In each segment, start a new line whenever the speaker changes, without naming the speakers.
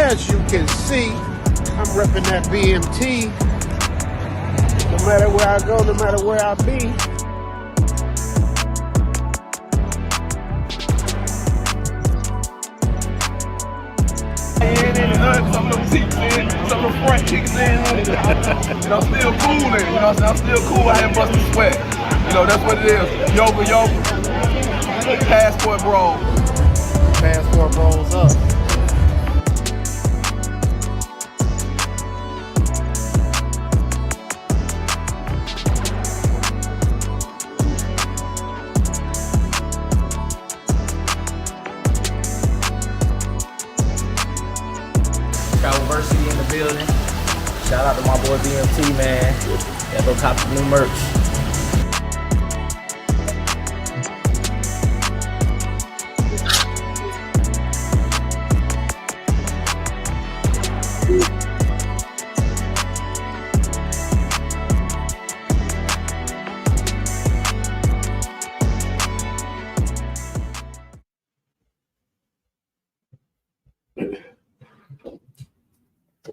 As you can see, I'm repping that BMT. No matter where I go, no matter where I be.
Some of them seats in, some of the front kicks in, and I'm still cooling, you know what I'm saying? I'm still cool, I ain't busting sweat. You know, that's what it is. Yoga, Passport Bros.
Passport Bros up. Travelversity in the building. Shout out to my boy BMT, man. Yeah, go cop the new merch.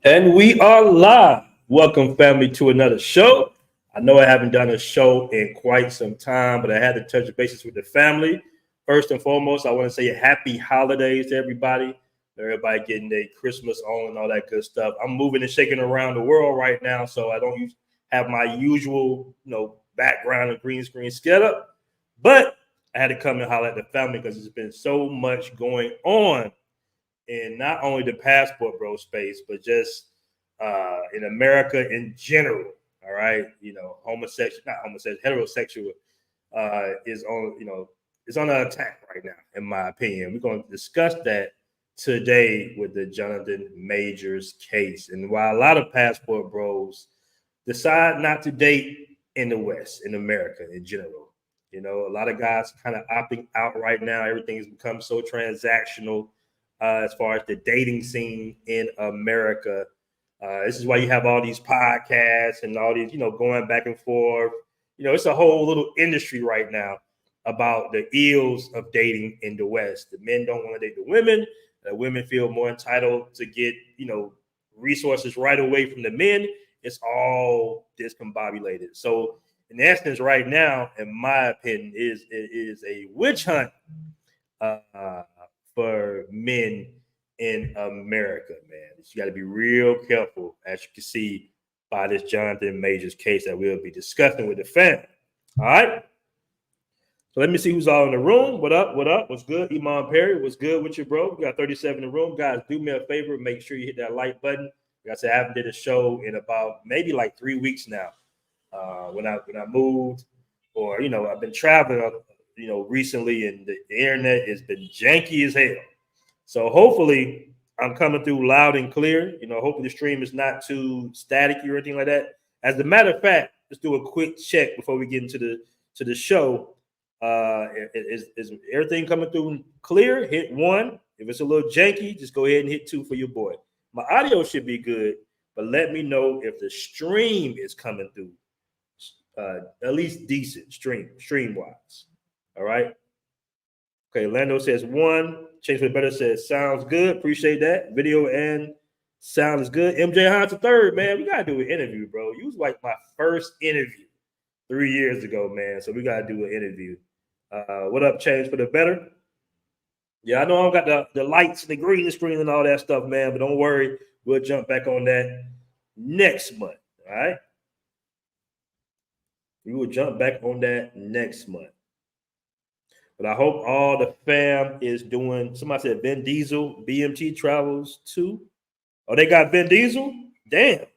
And we are live. Welcome, family, to another show. I know I haven't done a show in quite some time, but I had to touch bases with the family. First and foremost, I want to say happy holidays to everybody. Everybody getting their Christmas on and all that good stuff. I'm moving and shaking around the world right now, so I don't have my usual, background and green screen setup. But I had to come and holler at the family because there's been so much going on in not only the Passport Bro space, but just in America in general. All right, heterosexual is on, is on an attack right now, in my opinion. We're going to discuss that today with the Jonathan Majors case, and why a lot of Passport Bros decide not to date in the West, in America in general. A lot of guys kind of opting out right now. Everything has become so transactional. As far as the dating scene in America. This is why you have all these podcasts and all these, going back and forth. It's a whole little industry right now about the ills of dating in the West. The men don't want to date the women. The women feel more entitled to get, resources right away from the men. It's all discombobulated. So in essence, right now, in my opinion, it is a witch hunt for men in America, man. You got to be real careful, as you can see by this Jonathan Majors case that we'll be discussing with the family. All right. So let me see who's all in the room. What up? What's good? Iman Perry, what's good with you, bro? We got 37 in the room. Guys, do me a favor. Make sure you hit that like button. Like I said, I haven't did a show in about maybe like 3 weeks now. When I moved, or I've been traveling recently, and the internet has been janky as hell. So hopefully I'm coming through loud and clear. Hopefully the stream is not too staticky or anything like that. As a matter of fact, let's do a quick check before we get into the show. Is everything coming through clear? Hit 1. If it's a little janky, just go ahead and hit 2 for your boy. My audio should be good, but let me know if the stream is coming through at least decent stream wise. All right. Okay, Lando says 1. Change for the better says sounds good. Appreciate that. Video and sound is good. MJ Hines III, man. We gotta do an interview, bro. You was like my first interview 3 years ago, man. So we gotta do an interview. What up, Change for the better? Yeah, I know I got the lights and the green screen and all that stuff, man. But don't worry, we'll jump back on that next month. All right. We will jump back on that next month. But I hope all the fam is doing. Somebody said Ben Diesel, BMT travels too. Oh, they got Ben Diesel? Damn.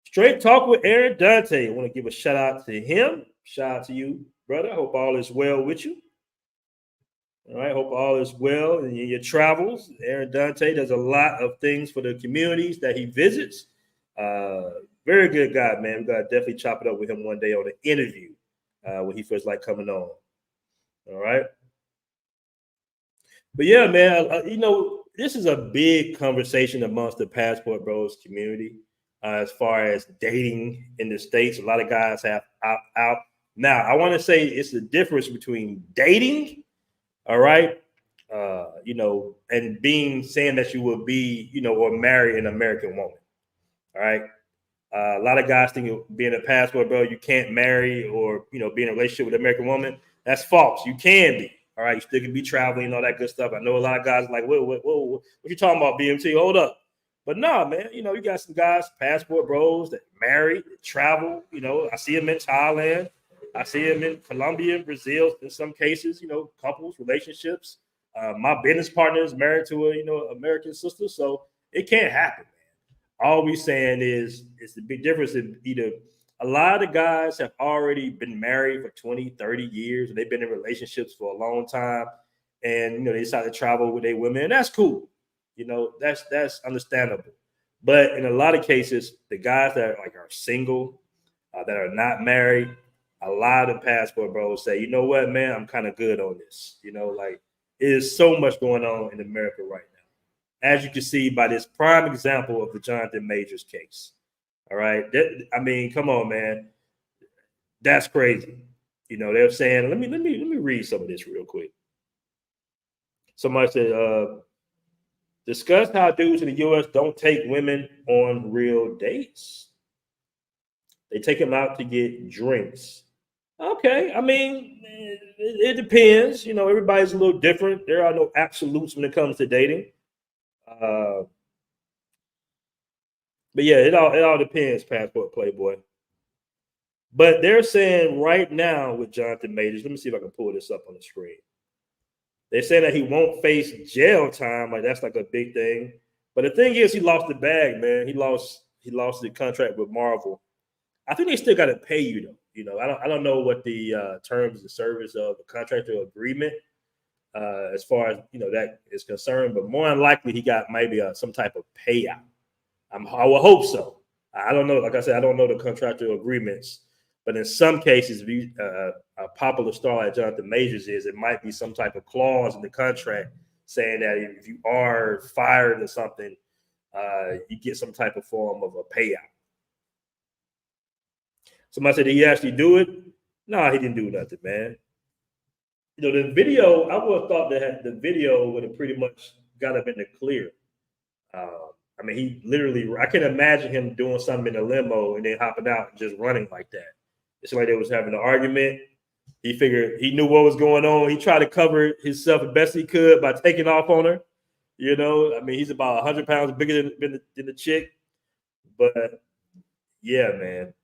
Straight Talk with Aaron Dante. I want to give a shout out to him. Shout out to you, brother. I hope all is well with you. All right. Hope all is well in your travels. Aaron Dante does a lot of things for the communities that he visits. Very good guy, man. We got to definitely chop it up with him one day on an interview when he feels like coming on. All right. But yeah, man, this is a big conversation amongst the Passport Bros community as far as dating in the States. A lot of guys have out. Now, I want to say it's the difference between dating, all right, and saying that you will be, or marry an American woman. All right. A lot of guys think being a passport bro, you can't marry or, be in a relationship with an American woman. That's false. You can be. All right. You still can be traveling and all that good stuff. I know a lot of guys are like, whoa, what you talking about, BMT? Hold up. But no, man, you got some guys, passport bros that marry, that travel. I see them in Thailand. I see them in Colombia, Brazil, in some cases, couples, relationships. My business partner is married to a, American sister. So it can't happen, man. All we saying is it's the big difference in either a lot of the guys have already been married for 20, 30 years, and they've been in relationships for a long time. And, they decide to travel with their women, and that's cool. That's understandable. But in a lot of cases, the guys that are single, that are not married, a lot of passport bros say, you know what, man, I'm kind of good on this. It is so much going on in America right now, as you can see by this prime example of the Jonathan Majors case. All right. Come on, man. That's crazy. They're saying, let me read some of this real quick. Somebody said, discuss how dudes in the U.S. don't take women on real dates. They take them out to get drinks. Okay. It depends. Everybody's a little different. There are no absolutes when it comes to dating. But yeah, it all depends, Passport Playboy. But they're saying right now with Jonathan Majors, let me see if I can pull this up on the screen. They're saying that he won't face jail time. That's like a big thing. But the thing is, he lost the bag, man. He lost the contract with Marvel. I think they still got to pay you though. I don't know what the terms of service of the contractual agreement as far as that is concerned. But more than likely, he got maybe some type of payout. I will hope so. I don't know. Like I said, I don't know the contractual agreements. But in some cases, a popular star like Jonathan Majors it might be some type of clause in the contract saying that if you are fired or something, you get some type of form of a payout. Somebody said, did he actually do it? No, he didn't do nothing, man. The video, I would have thought that the video would have pretty much got him in the clear. He literally, I can imagine him doing something in a limo and then hopping out and just running like that. It's like they was having an argument. He figured he knew what was going on. He tried to cover himself as best he could by taking off on her. He's about 100 pounds bigger than the chick. But yeah, man.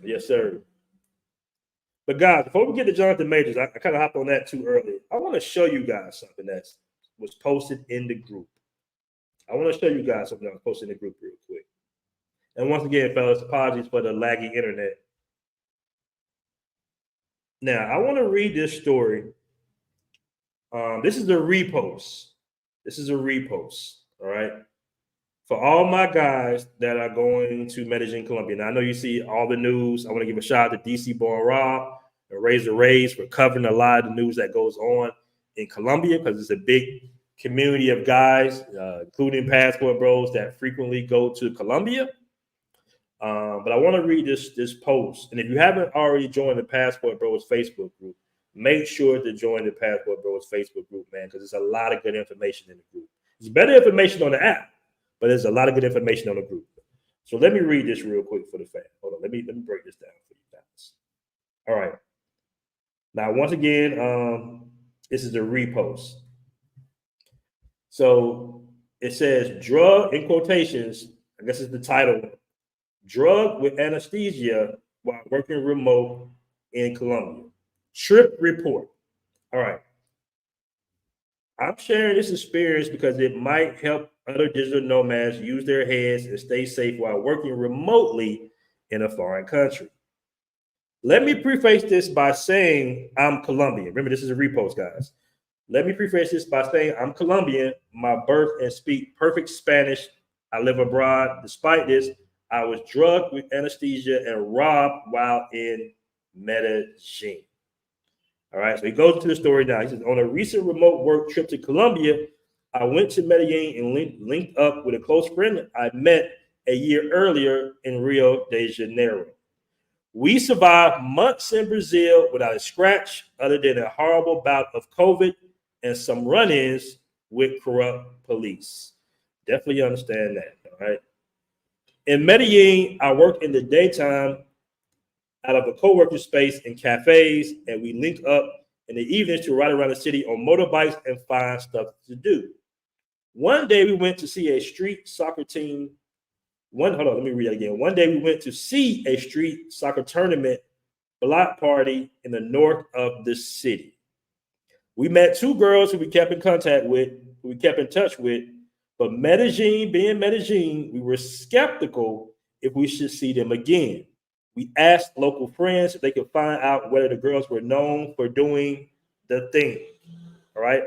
Yes, sir. But guys, before we get to Jonathan Majors, I kind of hopped on that too early. I want to show you guys something that was posted in the group. I want to show you guys something that was posted in the group real quick. And once again, fellas, apologies for the laggy internet. Now, I want to read this story. This is a repost. All right? For all my guys that are going to Medellin, Colombia. Now, I know you see all the news. I want to give a shout out to DC Born Rob and Razor Rays for covering a lot of the news that goes on in Colombia because it's a big community of guys, including passport bros that frequently go to Colombia. But I want to read this post. And if you haven't already joined the Passport Bros Facebook group, make sure to join the Passport Bros Facebook group, man, because there's a lot of good information in the group. There's better information on the app, but there's a lot of good information on the group. So let me read this real quick for the fan. Hold on, let me break this down for you guys. All right. Now, once again, this is a repost. So it says drug in quotations, I guess it's the title, drug with anesthesia while working remote in Colombia. Trip report. All right. I'm sharing this experience because it might help other digital nomads use their heads and stay safe while working remotely in a foreign country. Let me preface this by saying I'm Colombian. Remember, this is a repost, guys. Let me preface this by saying I'm Colombian, my birth and speak perfect Spanish. I live abroad. Despite this, I was drugged with anesthesia and robbed while in Medellin. All right, so he goes into the story now. He says, on a recent remote work trip to Colombia, I went to Medellin and linked up with a close friend I met a year earlier in Rio de Janeiro. We survived months in Brazil without a scratch other than a horrible bout of COVID and some run-ins with corrupt police. Definitely understand that, all right? In Medellin, I worked in the daytime out of a co-working space in cafes, and we linked up in the evenings to ride around the city on motorbikes and find stuff to do. One day we went to see a street soccer team. Hold on, let me read that again. One day we went to see a street soccer tournament block party in the north of the city. We met two girls who we kept in contact with, who we kept in touch with, but Medellin, being Medellin, we were skeptical if we should see them again. We asked local friends if they could find out whether the girls were known for doing the thing. All right.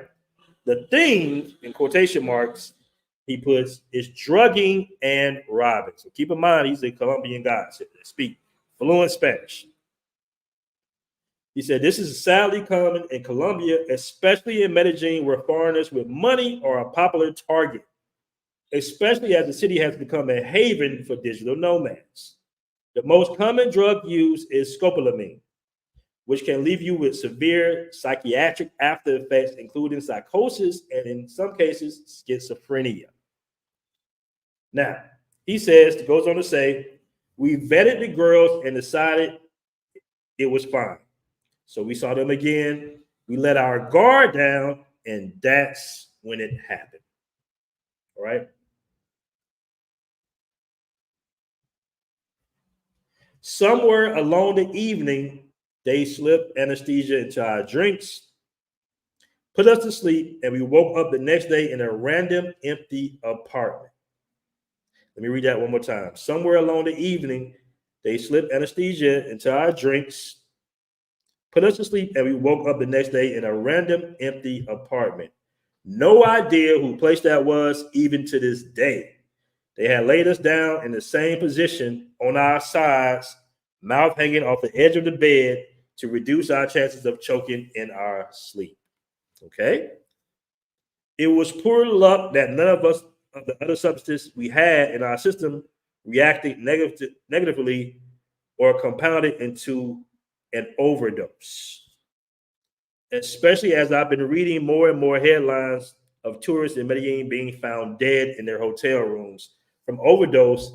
The thing, in quotation marks, he puts, is drugging and robbing. So keep in mind, he's a Colombian guy. So they speak fluent Spanish. He said, this is sadly common in Colombia, especially in Medellin, where foreigners with money are a popular target, especially as the city has become a haven for digital nomads. The most common drug used is scopolamine, which can leave you with severe psychiatric after effects, including psychosis and, in some cases, schizophrenia. Now, he says, goes on to say, we vetted the girls and decided it was fine. So we saw them again. We let our guard down, and that's when it happened. All right. Somewhere along the evening, they slipped anesthesia into our drinks, put us to sleep, and we woke up the next day in a random empty apartment. Let me read that one more time. Somewhere along the evening, they slipped anesthesia into our drinks, put us to sleep, and we woke up the next day in a random empty apartment. No idea who place that was, even to this day. They had laid us down in the same position on our sides, mouth hanging off the edge of the bed to reduce our chances of choking in our sleep. Okay? It was poor luck that none of us of the other substances we had in our system reacted negatively or compounded into an overdose. Especially as I've been reading more and more headlines of tourists in Medellin being found dead in their hotel rooms from overdose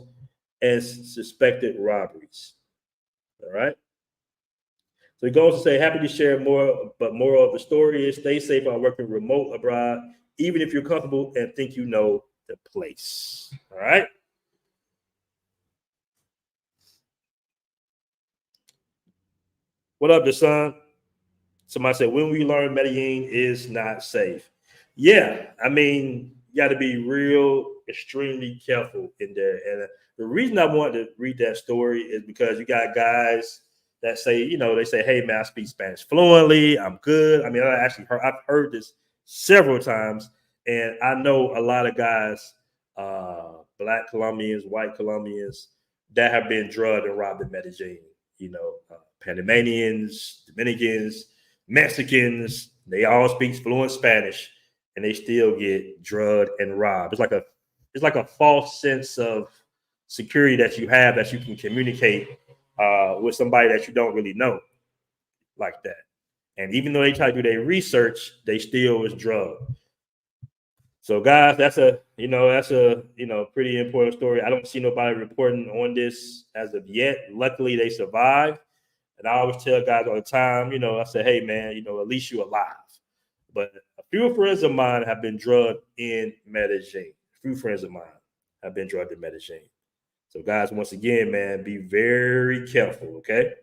and suspected robberies. All right. So he goes to say, happy to share more, but more of the story is stay safe while working remote abroad, even if you're comfortable and think you know the place. All right. What up, Desan? Somebody said, when we learn Medellin is not safe. Yeah, I mean, you got to be real, extremely careful in there. And the reason I wanted to read that story is because you got guys that say, you know, they say, hey, man, I speak Spanish fluently. I'm good. I mean, I've heard this several times. And I know a lot of guys, Black Colombians, white Colombians, that have been drugged and robbed in Medellin. You know, Panamanians, Dominicans, Mexicans, they all speak fluent Spanish, and they still get drugged and robbed. It's like a false sense of security that you have that you can communicate with somebody that you don't really know like that. And even though they try to do their research, they still is drugged. So guys, that's a pretty important story. I don't see nobody reporting on this as of yet. Luckily, they survived. And I always tell guys all the time, you know, I say, hey, man, you know, at least you're alive. But a few friends of mine have been drugged in Medellin. So guys, once again, man, be very careful, okay?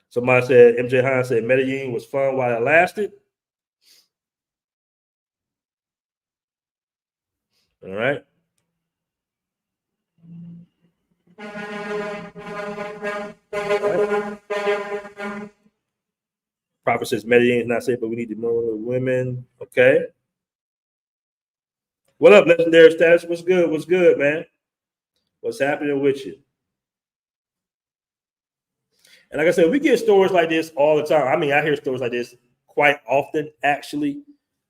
Somebody said, MJ Hines said Medellin was fun while it lasted. All right. Prophet says Medellin is not safe, but we need to know women. Okay. What up, legendary status? What's good? What's good, man? What's happening with you? And like I said, we get stories like this all the time. I mean, I hear stories like this quite often, actually.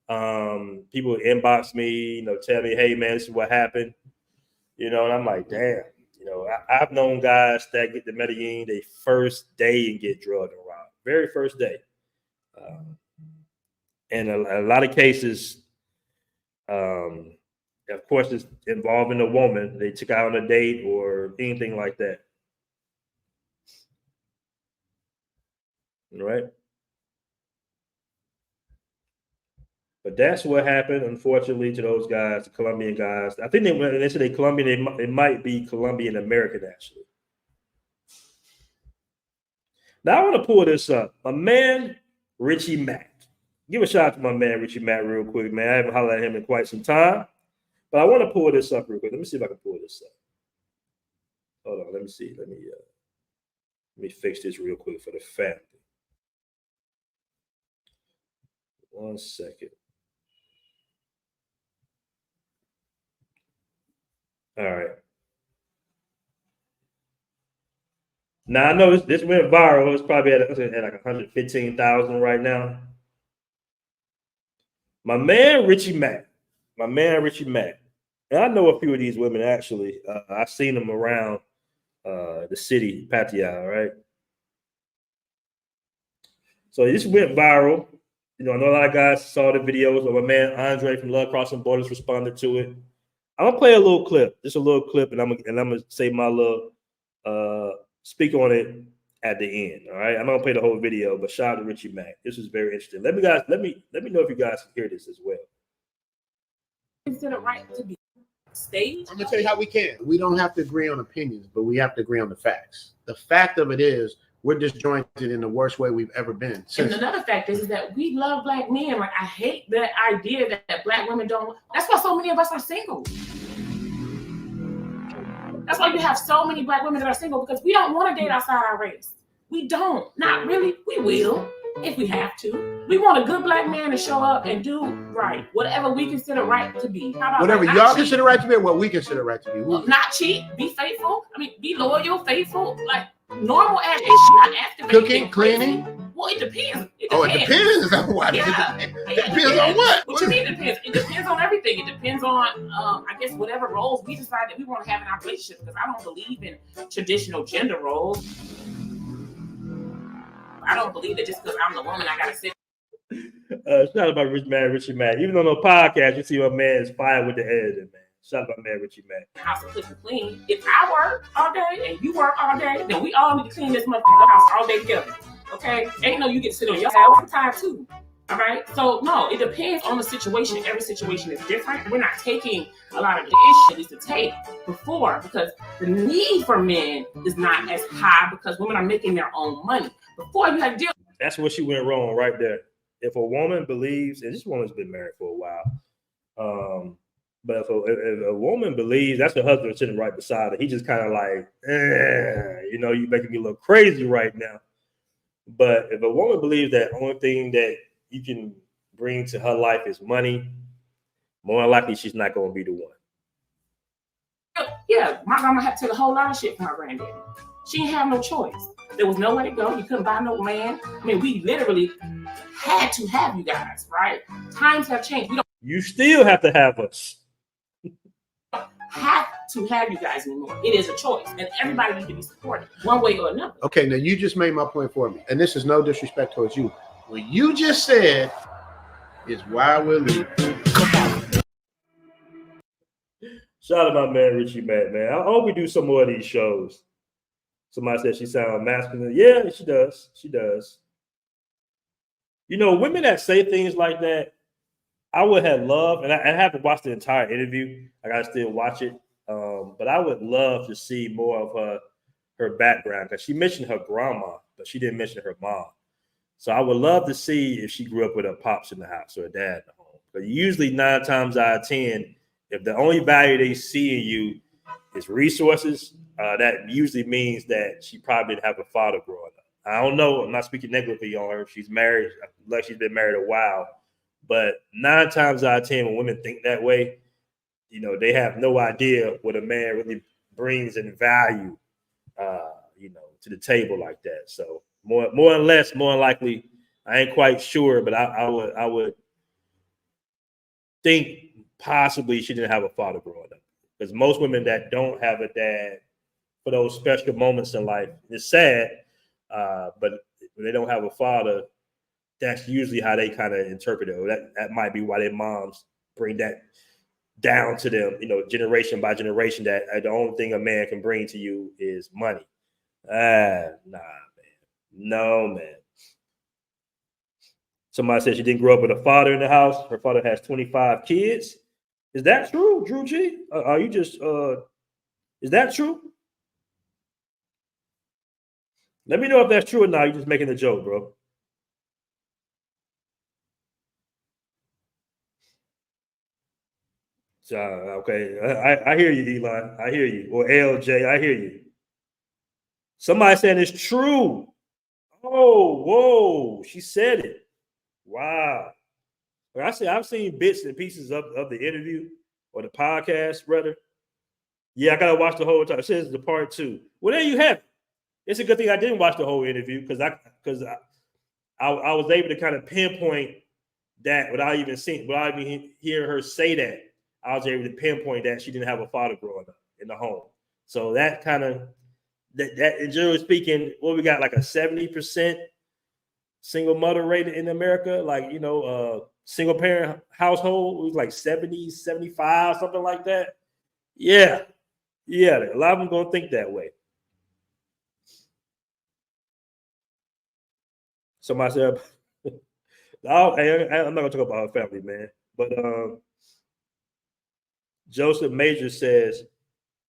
People inbox me, you know, tell me, hey, man, this is what happened. You know, and I'm like, damn. You know, I've known guys that get to Medellin their first day and get drugged and robbed. Very first day. And a lot of cases, of course, it's involving a woman. They took out on a date or anything like that. Right? But that's what happened, unfortunately, to those guys, the Colombian guys. I think when they say Colombian, it might be Colombian American, actually. Now, I want to pull this up. My man, Richie Matt. Give a shout out to my man, Richie Matt, real quick, man. I haven't hollered at him in quite some time. But I want to pull this up real quick. Let me see if I can pull this up. Hold on. Let me see. Let me fix this real quick for the family. 1 second. All right. Now I know this went viral. It's probably at like 115,000 right now. My man Richie Matt. And I know a few of these women actually. I've seen them around the city, Pattaya, right? So this went viral. You know, I know a lot of guys saw the videos of my man Andre from Love Crossing Borders responded to it. I'm gonna play a little clip, just a little clip, and I'm gonna say my little speak on it at the end. All right, I'm not gonna play the whole video, but shout out to Richie Mack. This is very interesting. Let me know if you guys can hear this as well.
Consider right to be staged.
I'm gonna tell you how we can. We don't have to agree on opinions, but we have to agree on the facts. The fact of it is, we're disjointed in the worst way we've ever been.
And another fact is that we love black men. Like, I hate the idea that black women don't. That's why so many of us are single. That's why you have so many black women that are single, because we don't want to date outside our race. We don't. Not really. We will if we have to. We want a good black man to show up and do right, whatever we consider right to be. How about
whatever y'all consider right to be, or what we consider right to be.
Well, not cheat, be faithful. I mean, be loyal, faithful, like normal ass not active.
Cooking, cleaning.
Well, it depends.
It depends on what.
Yeah.
It depends on what.
What you mean it depends? It depends on everything. It depends on, I guess, whatever roles we decide that we want to have in our relationship. Because I don't believe in traditional gender roles. I don't believe that just because I'm the woman, I gotta sit.
Shout out about Richie Matt. Even on the podcast, you see my man is fire with the editing, man. Shout out about man Richie Matt.
House is clean. If I work all day and you work all day, then we all need to clean this motherfucker house all day together. Okay? Ain't no you get to sit on your house time too. All right? So no, it depends on the situation. Every situation is different. We're not taking a lot of the issues to take before, because the need for men is not as high because women are making their own money. Before you had to deal.
That's where she went wrong right there. If a woman believes, and this woman's been married for a while, but if a woman believes, that's her husband sitting right beside her. He just kind of like, you making me look crazy right now. But if a woman believes that only thing that you can bring to her life is money, more likely she's not going to be the one.
Yeah, my grandma had to take a whole lot of shit from her granddaddy. She didn't have no choice. There was nowhere to go. You couldn't buy no land. I mean, we literally had to have you guys, right? Times have changed.
You still have to have us.
Have to have you guys anymore. It is a choice, and everybody needs to be supported one way or another.
Okay, now you just made my point for me, and this is no disrespect towards you. What you just said is why we're leaving.
Shout out my man Richie Matt, man. I hope we do some more of these shows. Somebody said she sounds masculine. Yeah, she does. She does. You know, women that say things like that, I would have loved, and I haven't watched the entire interview. I gotta still watch it. But I would love to see more of her background, because she mentioned her grandma, but she didn't mention her mom. So I would love to see if she grew up with her pops in the house or her dad in the home. But usually 9 times out of 10, if the only value they see in you is resources, that usually means that she probably didn't have a father growing up. I don't know. I'm not speaking negatively on her. She's married, like she's been married a while. But 9 times out of 10, when women think that way, they have no idea what a man really brings in value, to the table like that. So more and less, more likely, I ain't quite sure, but I would think possibly she didn't have a father growing up. Because most women that don't have a dad for those special moments in life, it's sad, but when they don't have a father, that's usually how they kind of interpret it. Or that might be why their moms bring that down to them, generation by generation, that the only thing a man can bring to you is money. Nah, man. No, man. Somebody said she didn't grow up with a father in the house. Her father has 25 kids. Is that true, Drew G? Are you just, is that true? Let me know if that's true or not. You're just making a joke, bro. So, okay. I hear you, Elon. I hear you. Or LJ, I hear you. Somebody saying it's true. Oh, whoa. She said it. Wow. I've seen bits and pieces of the interview or the podcast, brother. Yeah, I gotta watch the whole time. It says the part 2. Well, there you have it. It's a good thing I didn't watch the whole interview because I was able to kind of pinpoint that without even hearing her say that. I was able to pinpoint that she didn't have a father growing up in the home. So that kind of that generally speaking, what we got like a 70% single mother rate in America, like single parent household, it was like 70, 75, something like that. Yeah. A lot of them gonna think that way. Somebody said, I'm not gonna talk about her family, man. But Joseph Major says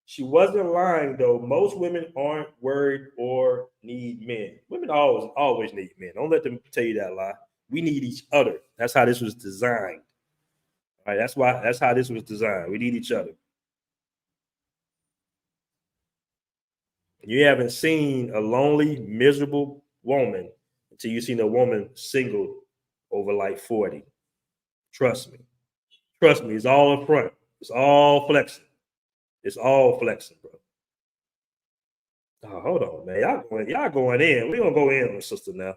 she wasn't lying though. Most women aren't worried or need men. Women always need men. Don't let them tell you that lie. We need each other. That's how this was designed. All right, that's how this was designed. We need each other. You haven't seen a lonely, miserable woman until you've seen a woman single over like 40. Trust me. It's all in front. It's all flexing. Bro. Oh, hold on, man. Y'all going in. We're gonna go in on the sister now.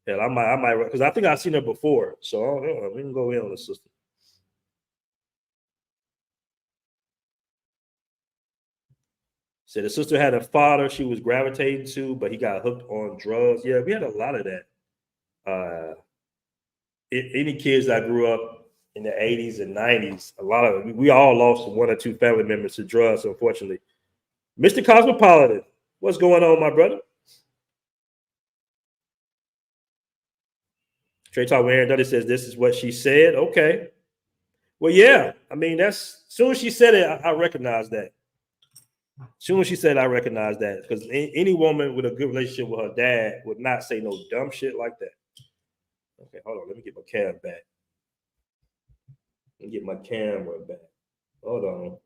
Hell, I might, because I think I've seen her before. So we can go in on the sister. Said the sister had a father she was gravitating to, but he got hooked on drugs. Yeah, we had a lot of that. Any kids that grew up in the 80s and 90s, we all lost one or two family members to drugs, unfortunately. Mr. Cosmopolitan, what's going on, my brother? Trey Talk with Aaron Dudley says this is what she said. Okay. Well, yeah. I mean, as soon as she said it, I recognize that. As soon as she said, I recognize that, because any woman with a good relationship with her dad would not say no dumb shit like that. Okay, hold on. Let me get my cam back. Let me get my camera back. Hold on.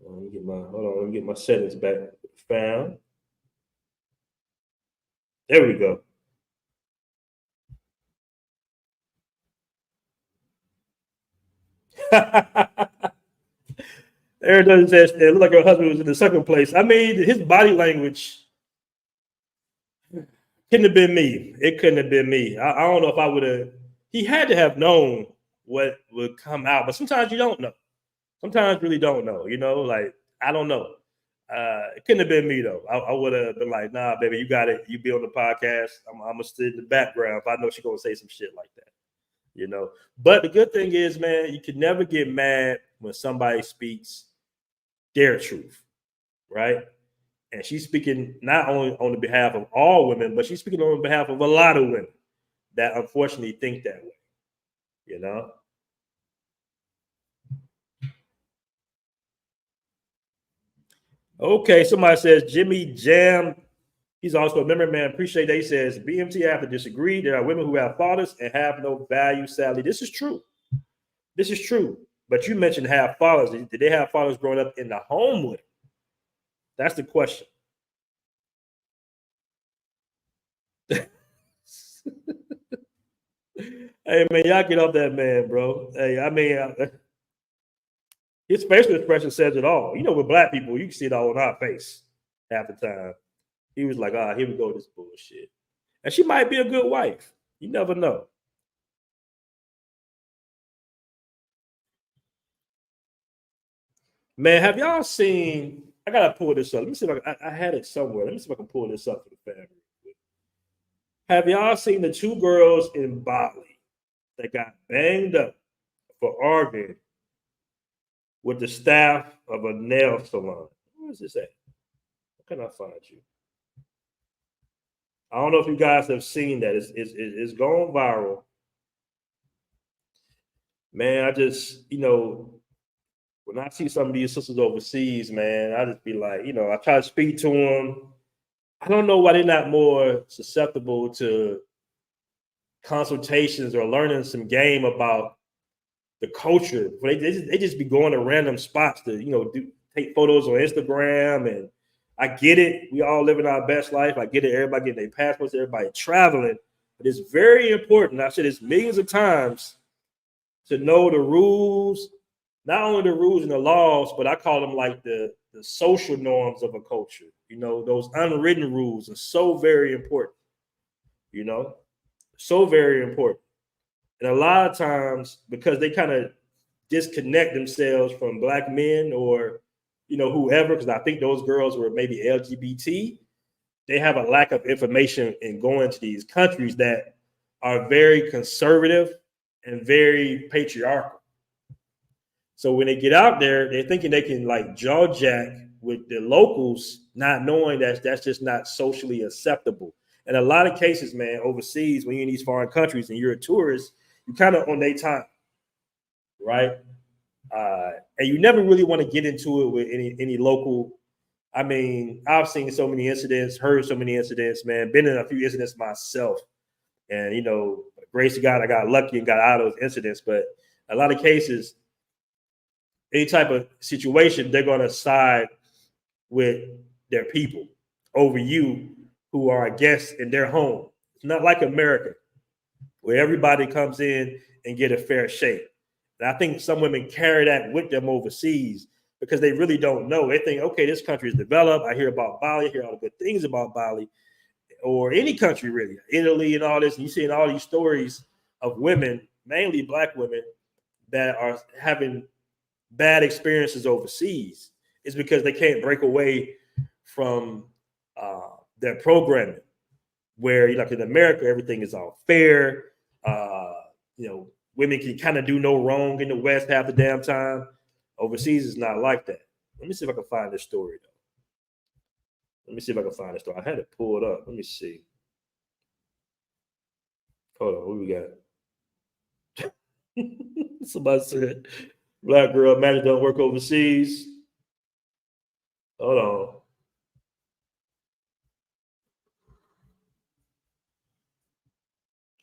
Let me get my settings back. Found. There we go. Aaron doesn't say it looked like her husband was in the second place. I mean, his body language couldn't have been me. It couldn't have been me. I don't know if I would have. He had to have known what would come out, but sometimes you don't know. Sometimes really don't know. Like I don't know. It couldn't have been me though. I would have been like, nah, baby, you got it. You be on the podcast. I'm gonna sit in the background if I know she's gonna say some shit like that. But the good thing is, man, you can never get mad when somebody speaks their truth, right? And she's speaking not only on the behalf of all women, but she's speaking on behalf of a lot of women that unfortunately think that way, Okay, somebody says Jimmy Jam. He's also a member, man. Appreciate that. He says BMT have to disagree. There are women who have fathers and have no value, sadly. This is true. But you mentioned have fathers. Did they have fathers growing up in the home with them? That's the question. Hey, man, y'all get off that man, bro. Hey, I mean, his facial expression says it all. With black people, you can see it all on our face half the time. He was like, here we go with this bullshit. And she might be a good wife. You never know. Man, have y'all seen, I got to pull this up. Let me see if I had it somewhere. Let me see if I can pull this up for the family. Have y'all seen the 2 girls in Bali that got banged up for arguing with the staff of a nail salon? Where is this at? Where can I find you? I don't know if you guys have seen that. It's going viral. Man, I just, when I see some of these sisters overseas, man, I just be like, I try to speak to them. I don't know why they're not more susceptible to consultations or learning some game about the culture. They just be going to random spots to, take photos on Instagram. And I get it. We all living our best life. I get it. Everybody getting their passports, everybody traveling. But it's very important. I've said this millions of times to know the rules, not only the rules and the laws, but I call them like the social norms of a culture. Those unwritten rules are so very important, so very important. And a lot of times, because they kind of disconnect themselves from Black men or, whoever, because I think those girls were maybe LGBT, they have a lack of information in going to these countries that are very conservative and very patriarchal. So when they get out there, they're thinking they can like jaw jack with the locals, not knowing that that's just not socially acceptable. And a lot of cases, man, overseas, when you're in these foreign countries and you're a tourist, you're kind of on their time, right? And you never really want to get into it with any local. I mean, I've seen so many incidents, heard so many incidents, man, been in a few incidents myself. And, grace to God, I got lucky and got out of those incidents. But a lot of cases, any type of situation, they're going to side with their people over you who are a guest in their home. It's not like America, where everybody comes in and get a fair shake. And I think some women carry that with them overseas because they really don't know. They think, okay, this country is developed. I hear about Bali. I hear all the good things about Bali, or any country really, Italy and all this. And you see all these stories of women, mainly Black women, that are having bad experiences overseas. Is because they can't break away from their programming, where like in America, everything is all fair. Women can kind of do no wrong in the West half the damn time. Overseas is not like that. Let me see if I can find this story though. I had it pulled up. Let me see. Hold on, what we got? Somebody said Black girl magic don't work overseas. Hold on.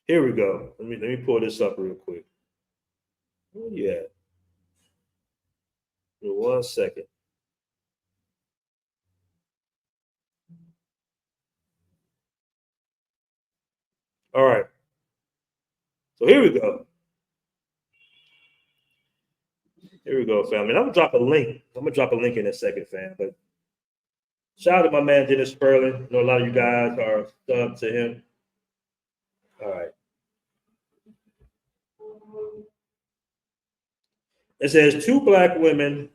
Here we go. Let me pull this up real quick. Where you at? Give me 1 second. All right. So here we go. Here we go, family. And I'm gonna drop a link. In a second, fam. But shout out to my man Dennis Sperling. I know a lot of you guys are subbed to him. All right. It says 2 Black women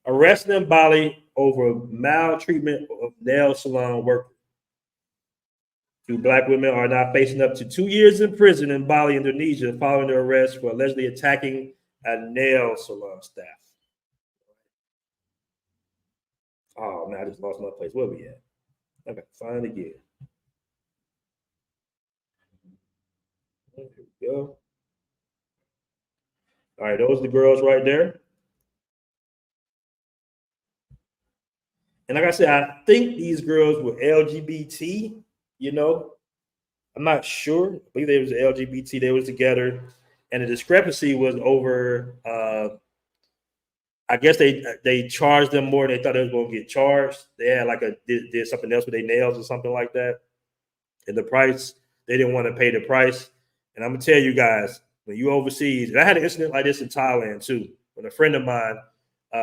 arrested in Bali over maltreatment of nail salon workers. 2 Black women are now facing up to 2 years in prison in Bali, Indonesia, following their arrest for allegedly attacking a nail salon staff. Oh man, I just lost my place. Where we at? I got to find it again. There we go. All right, those are the girls right there. And like I said, I think these girls were LGBT, I'm not sure. I believe they was LGBT. They was together. And the discrepancy was over, I guess they charged them more than they thought they was going to get charged. They had did something else with their nails or something like that. And the price, they didn't want to pay the price. And I'm going to tell you guys, when you overseas, and I had an incident like this in Thailand too. When a friend of mine,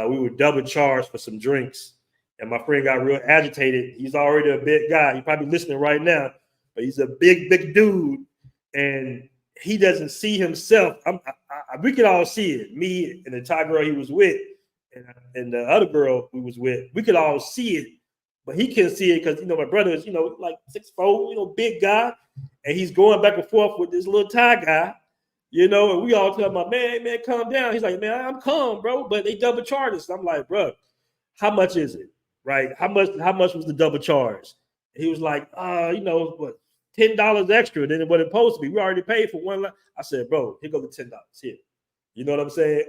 we were double charged for some drinks. And my friend got real agitated. He's already a big guy. He's probably listening right now, but he's a big dude. And he doesn't see himself. We could all see it. Me and the Thai girl he was with, and the other girl we was with, we could all see it. But he couldn't see it because, my brother is, like 6'4", big guy. and he's going back and forth with this little Thai guy, and we all tell him, man, calm down. He's like, man, I'm calm, bro, but they double charged us. I'm like, bro, how much is it, right? How much was the double charge? And he was like, what, $10 extra than what it's supposed to be. We already paid for one. I said, bro, here go the $10 here. You know what I'm saying?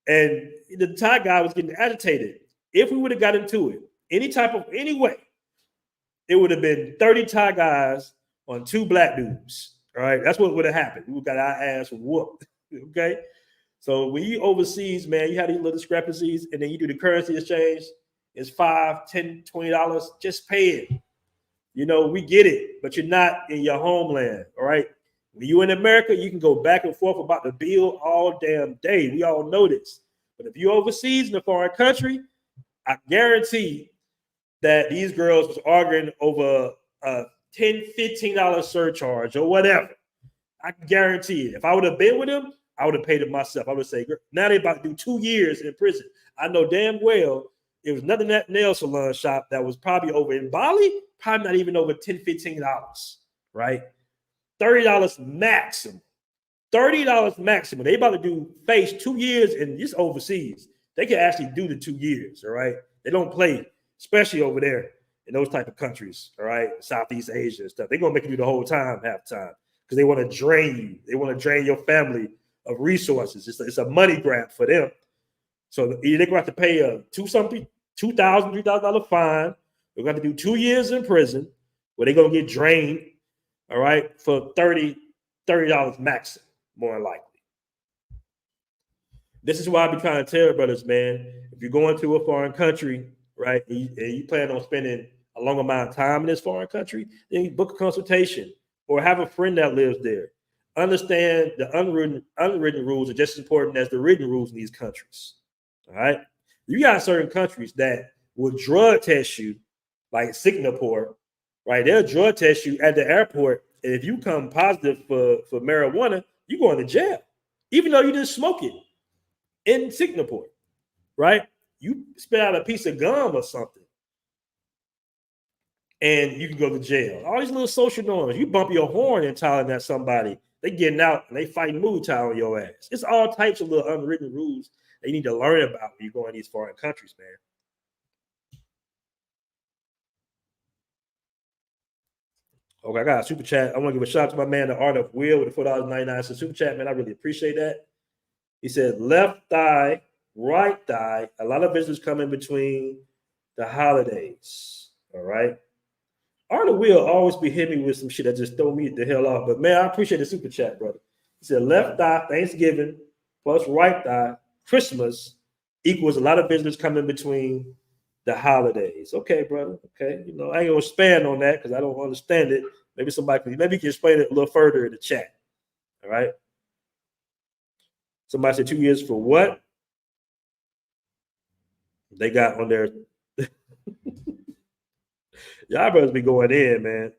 And the Thai guy was getting agitated. If we would have got into it, any way, it would have been 30 Thai guys on 2 black dudes. All right, that's what would have happened. We got our ass whooped. Okay, so when you overseas, man, you have these little discrepancies, and then you do the currency exchange. It's $5, $10, $20. Just pay it. We get it, but you're not in your homeland. All right. When you in America, you can go back and forth about the bill all damn day. We all know this. But if you're overseas in a foreign country, I guarantee that these girls was arguing over a $10, $15 surcharge or whatever. I guarantee it. If I would have been with them, I would have paid it myself. I would say, now they're about to do 2 years in prison. I know damn well it was nothing that nail salon shop that was probably over in Bali, probably not even over $10, $15, right? $30 maximum. $30 maximum. They about to face 2 years, and this overseas. They can actually do the 2 years, all right? They don't play, especially over there in those type of countries, all right? Southeast Asia and stuff. They're going to make you do the whole time, half the time, because they want to drain you. They want to drain your family of resources. It's a money grab for them. So they're going to have to pay a $2,000, $3,000 fine. They're going to have to do 2 years in prison where they're going to get drained, all right, for $30 maximum, more than likely. This is why I be trying to tell brothers, man, if you're going to a foreign country, right, and you plan on spending a long amount of time in this foreign country, then you book a consultation or have a friend that lives there. Understand the unwritten rules are just as important as the written rules in these countries, all right? You got certain countries that will drug test you, like Singapore, right? They'll drug test you at the airport, and if you come positive for marijuana, you're going to jail, even though you didn't smoke it in Singapore, right? You spit out a piece of gum or something, and you can go to jail. All these little social norms. You bump your horn and telling at somebody, they getting out and they fighting Muay Thai on your ass. It's all types of little unwritten rules that you need to learn about when you go in these foreign countries, man. Okay, I got a super chat. I want to give a shout out to my man, the Art of Will, with the $4.99 super chat, man. I really appreciate that. He said, left thigh, right thigh, a lot of business coming between the holidays. All right. Art of Will always be hitting me with some shit that just throw me the hell off. But man, I appreciate the super chat, brother. He said, left thigh, Thanksgiving, plus right thigh, Christmas, equals a lot of business coming between the holidays. Okay, brother. Okay. I ain't going to expand on that because I don't understand it. Maybe you can explain it a little further in the chat. All right. Somebody said 2 years for what? They got on their y'all brothers be going in, man.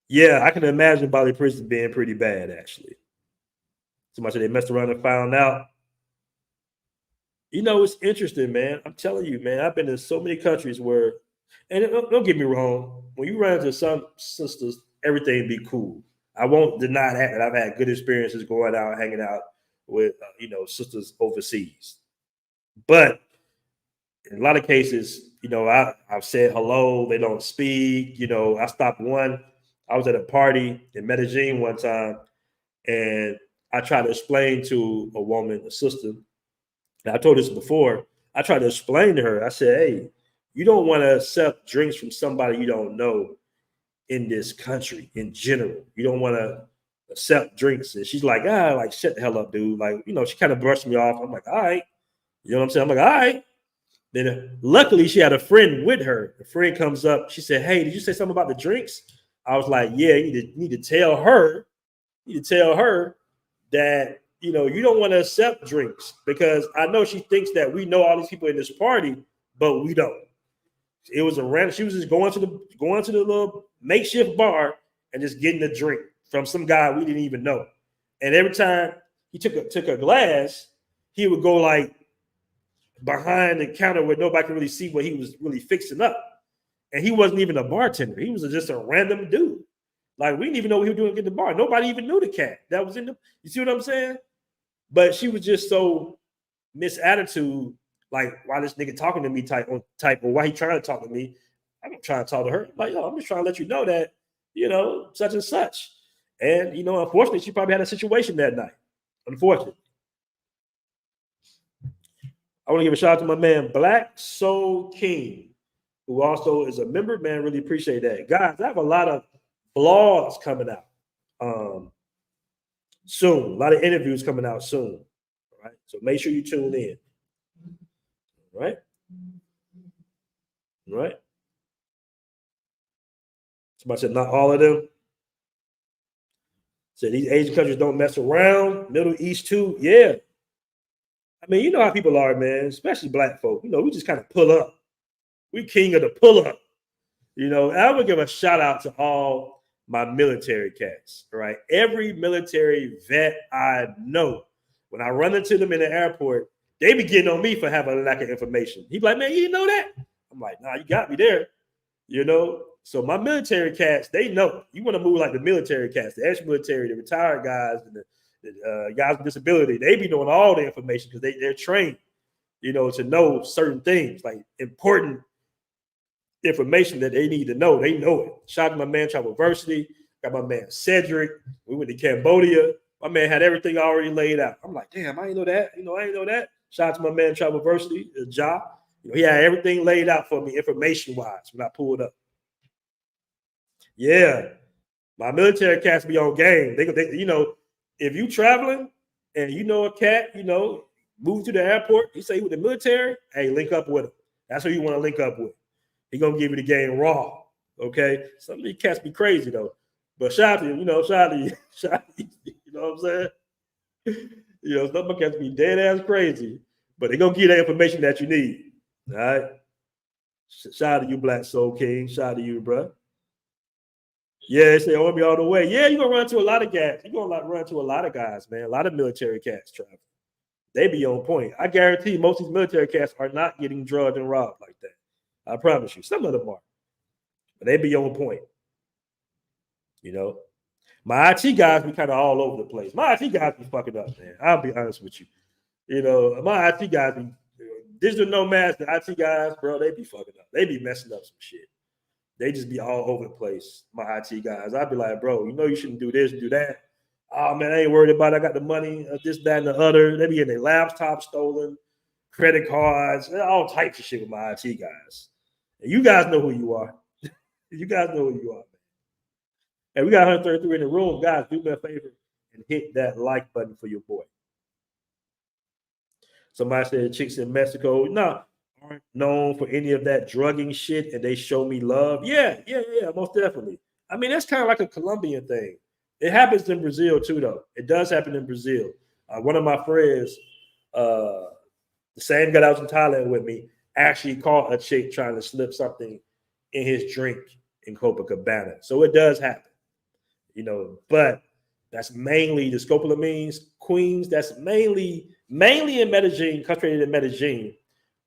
Yeah, I can imagine Bali prison being pretty bad, actually. Somebody said they messed around and found out. It's interesting, man. I'm telling you, man, I've been in so many countries where, and don't get me wrong, when you run into some sisters, everything be cool. I won't deny that I've had good experiences going out, hanging out with, sisters overseas. But in a lot of cases, I've said hello, they don't speak. I stopped one. I was at a party in Medellin one time, and I tried to explain to a woman, a sister, and I told this before, I tried to explain to her, I said, hey, you don't want to accept drinks from somebody you don't know in this country in general. You don't want to accept drinks. And she's like, shut the hell up, dude. She kind of brushed me off. I'm like, all right. You know what I'm saying? I'm like, all right. Then luckily she had a friend with her. The friend comes up. She said, hey, did you say something about the drinks? I was like, yeah, you need to tell her. You need to tell her that, you don't want to accept drinks, because I know she thinks that we know all these people in this party, but we don't. It was a random. She was just going to the little makeshift bar and just getting a drink from some guy we didn't even know. And every time he took a glass, he would go like behind the counter where nobody could really see what he was really fixing up. And he wasn't even a bartender. He was just a random dude. Like, we didn't even know what he was doing at the bar. Nobody even knew the cat that was in the, you see what I'm saying? But she was just so misattitude, like, why this nigga talking to me type, or why he trying to talk to me. I'm not trying to talk to her. Like, yo, I'm just trying to let you know that, you know, such and such. And, you know, unfortunately, she probably had a situation that night. Unfortunately. I want to give a shout out to my man, Black Soul King, who also is a member. Man, really appreciate that. Guys, I have a lot of vlogs coming out soon. A lot of interviews coming out soon. All right. So make sure you tune in. All right. All right. Somebody said not all of them. Said these Asian countries don't mess around. Middle East too. Yeah. I mean, you know how people are, man, especially black folk. You know, we just kind of pull up. We king of the pull up. You know, I would give a shout out to all my military cats, right? Every military vet I know, when I run into them in the airport, they be getting on me for having a lack of information. He be like, man, you didn't know that? I'm like, nah, you got me there. You know, so my military cats, they know. You want to move like the military cats, the ex-military, the retired guys, and the guys with disability. They be knowing all the information because they're trained, you know, to know certain things, like important information that they need to know. They know it. Shout out to my man, Travelversity. Got my man, Cedric. We went to Cambodia. My man had everything already laid out. I'm like, damn, I didn't know that. You know, I didn't know that. Shout out to my man, Travelversity, job. You know, he had everything laid out for me information-wise when I pulled up. Yeah. My military cats be on game. They you know, if you traveling and you know a cat, you know, move to the airport, you say with the military, hey, link up with him. That's who you want to link up with. He gonna give you the game raw. Okay. Some of these cats be crazy though. But shout out to you, you know, shout out to you. Shout out to you, you know what I'm saying? You know, some of the cats be dead ass crazy, but they gonna give you that information that you need. All right. Shout out to you, Black Soul King. Shout out to you, bro. Yeah, they say, I want to be all the way. Yeah, you're going to run into a lot of guys. You're going to run into a lot of guys, man. A lot of military cats travel. They be on point. I guarantee most of these military cats are not getting drugged and robbed like that. I promise you. Some of them are. But they be on point. You know? My IT guys be kind of all over the place. My IT guys be fucking up, man. I'll be honest with you. You know, my IT guys be digital nomads, the IT guys, bro, they be fucking up. They be messing up some shit. They just be all over the place, my IT guys. I'd be like, bro, you know you shouldn't do this, do that. Oh, man, I ain't worried about it. I got the money, this, that, and the other. They be getting their laptops stolen, credit cards, all types of shit with my IT guys. And you guys know who you are. You guys know who you are, man. And we got 133 in the room. Guys, do me a favor and hit that like button for your boy. Somebody said chicks in Mexico, no, aren't known for any of that drugging shit, and they show me love. Yeah, most definitely. I mean, that's kind of like a Colombian thing. It happens in Brazil too, though. It does happen in Brazil. One of my friends, the same guy that was in Thailand with me, actually caught a chick trying to slip something in his drink in Copacabana. So it does happen, you know. But that's mainly the scopolamines, queens. That's mainly in Medellin, concentrated in Medellin.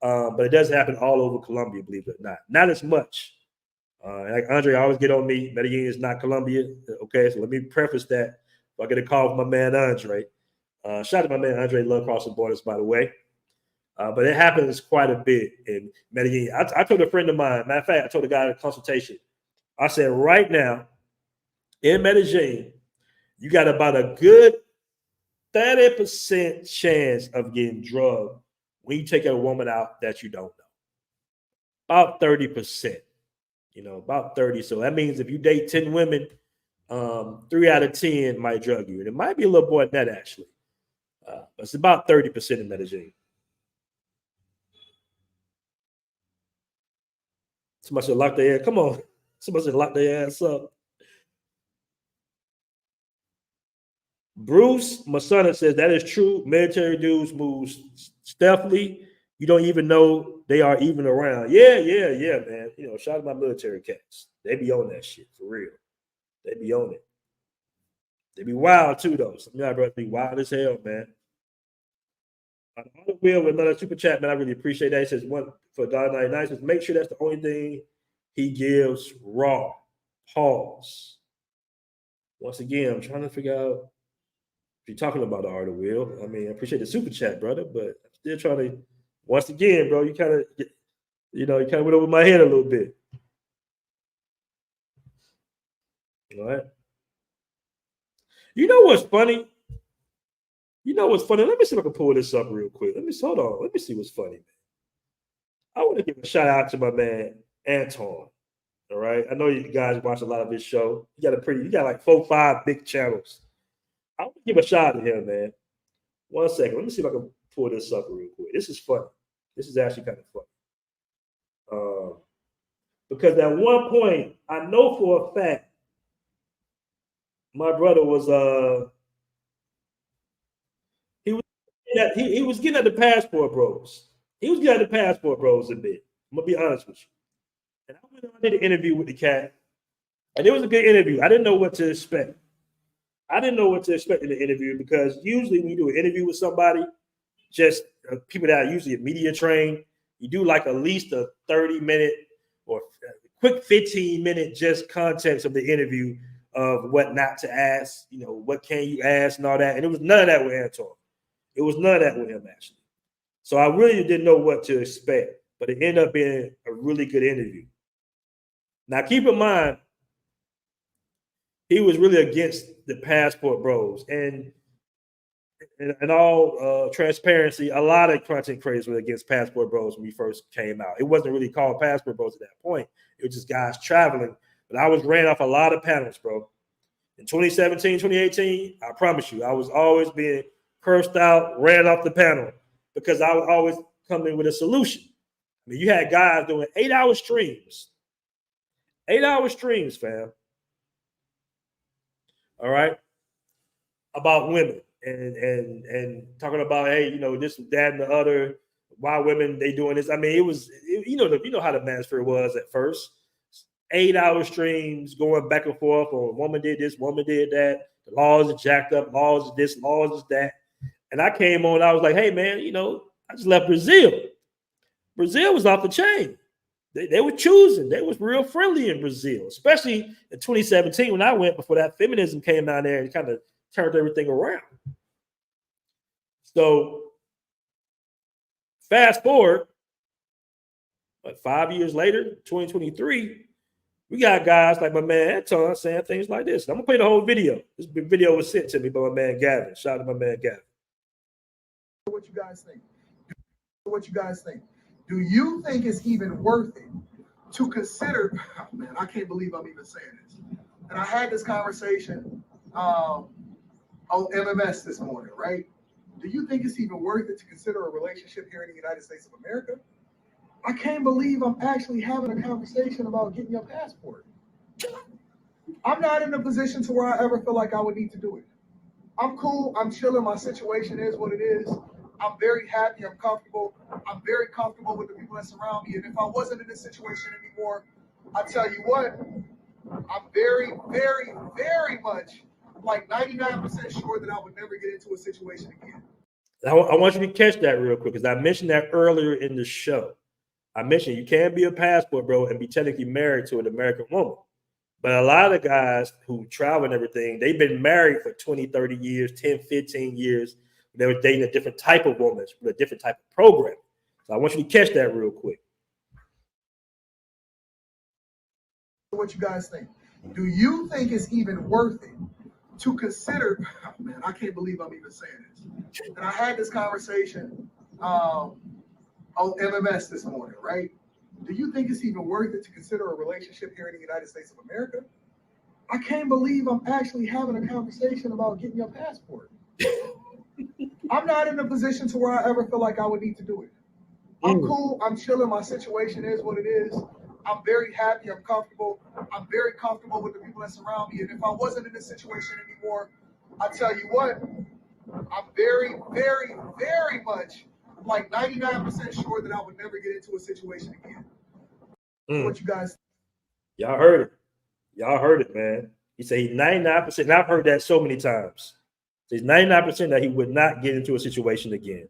But it does happen all over Colombia, believe it or not. Not as much. Like Andre always get on me. Medellin is not Colombia. Okay, so let me preface that. If I get a call from my man Andre. Shout out to my man Andre, love crossing borders, by the way. But it happens quite a bit in Medellin. I told a friend of mine, matter of fact, I told a guy in a consultation, I said, right now, in Medellin, you got about a good 30% chance of getting drugged when you take a woman out that you don't know. About 30%. You know, about 30. So that means if you date 10 women, 3 out of 10 might drug you. And it might be a little more than that, actually. But it's about 30% in Medellin. Somebody should lock their ass. Come on. Somebody should lock their ass up. Bruce Masana says that is true. Military dudes move stealthily. You don't even know they are even around. Yeah, man. You know, shout out to my military cats. They be on that shit for real. They be on it. They be wild too, though. Some of y'all brothers be wild as hell, man. Will with another super chat, man. I really appreciate that. He says one for $1.99. Says make sure that's the only thing he gives raw. Pause. Once again, I'm trying to figure out if you're talking about the art of will. I mean, I appreciate the super chat, brother, but I'm still trying to. Once again, bro, you kind of went over my head a little bit. All right. You know what's funny? Let me see if I can pull this up real quick. Hold on. Let me see what's funny, man. I want to give a shout out to my man Anton. All right. I know you guys watch a lot of his show. You got like 4 or 5 big channels. I want to give a shout out to him, man. 1 second. Let me see if I can pull this up real quick. This is funny. This is actually kind of funny. Because at one point, I know for a fact, my brother was he was getting at the Passport Bros. He was getting at the Passport Bros a bit. I'm gonna be honest with you. And I went on and did an interview with the cat, and it was a good interview. I didn't know what to expect. In the interview because usually when you do an interview with somebody, just people that are usually media trained, you do like at least a 30-minute or quick 15-minute just context of the interview of what not to ask, what can you ask and all that. And it was none of that with Anton. It was none of that with him, actually. So I really didn't know what to expect, but it ended up being a really good interview. Now, keep in mind, he was really against the Passport Bros. And in all transparency, a lot of content creators were against Passport Bros when we first came out. It wasn't really called Passport Bros at that point. It was just guys traveling. But I was ran off a lot of panels, bro. In 2017, 2018, I promise you, I was always being cursed out, ran off the panel because I would always come in with a solution. I mean, you had guys doing 8-hour streams. 8-hour streams, fam. All right. About women and talking about, hey, this, that, and the other. Why women they doing this? I mean, you know how the manosphere was at first. 8-hour streams going back and forth on woman did this, woman did that. The laws are jacked up, laws is this, laws is that. And I came on, I was like, hey, man, I just left Brazil. Brazil was off the chain. They were choosing. They was real friendly in Brazil, especially in 2017 when I went before that feminism came down there and kind of turned everything around. So fast forward, 5 years later, 2023, we got guys like my man Anton saying things like this. I'm going to play the whole video. This video was sent to me by my man Gavin. Shout out to my man Gavin.
What you guys think? Do you think it's even worth it to consider? Oh man, I can't believe I'm even saying this. And I had this conversation on MMS this morning, right? Do you think it's even worth it to consider a relationship here in the United States of America? I can't believe I'm actually having a conversation about getting your passport. I'm not in a position to where I ever feel like I would need to do it. I'm cool. I'm chilling. My situation is what it is. I'm very happy. I'm comfortable. I'm very comfortable with the people that surround me. And if I wasn't in this situation anymore, I tell you what, I'm very, very, very much like 99% sure that I would never get into a situation again.
I want you to catch that real quick because I mentioned that earlier in the show. I mentioned you can't be a passport bro and be technically married to an American woman. But a lot of guys who travel and everything, they've been married for 20, 30 years, 10, 15 years. They were dating a different type of woman with a different type of program. So I want you to catch that real quick.
What you guys think? Do you think it's even worth it to consider? Oh man, I can't believe I'm even saying this. And I had this conversation on MMS this morning, right? Do you think it's even worth it to consider a relationship here in the United States of America? I can't believe I'm actually having a conversation about getting your passport. I'm not in a position to where I ever feel like I would need to do it. I'm cool. I'm chilling. My situation is what it is. I'm very happy. I'm comfortable. I'm very comfortable with the people that surround me. And if I wasn't in this situation anymore, I tell you what, I'm very, very, very much like 99% sure that I would never get into a situation again. What you guys?
Y'all heard it. Y'all heard it, man. He said he's 99%. And I've heard that so many times. He's 99% that he would not get into a situation again.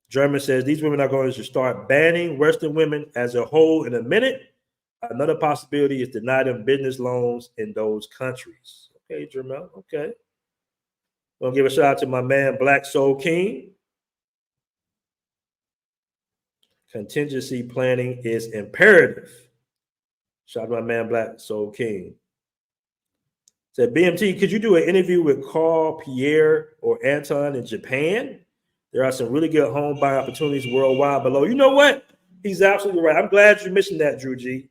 German says these women are going to start banning Western women as a whole in a minute. Another possibility is deny them business loans in those countries. Okay, Jermel. Okay. Gonna give a shout out to my man Black Soul King. Contingency planning is imperative. Shout out to my man Black Soul King. Said, BMT, could you do an interview with Carl, Pierre, or Anton in Japan? There are some really good home buying opportunities worldwide below. You know what? He's absolutely right. I'm glad you mentioned that, Drew G.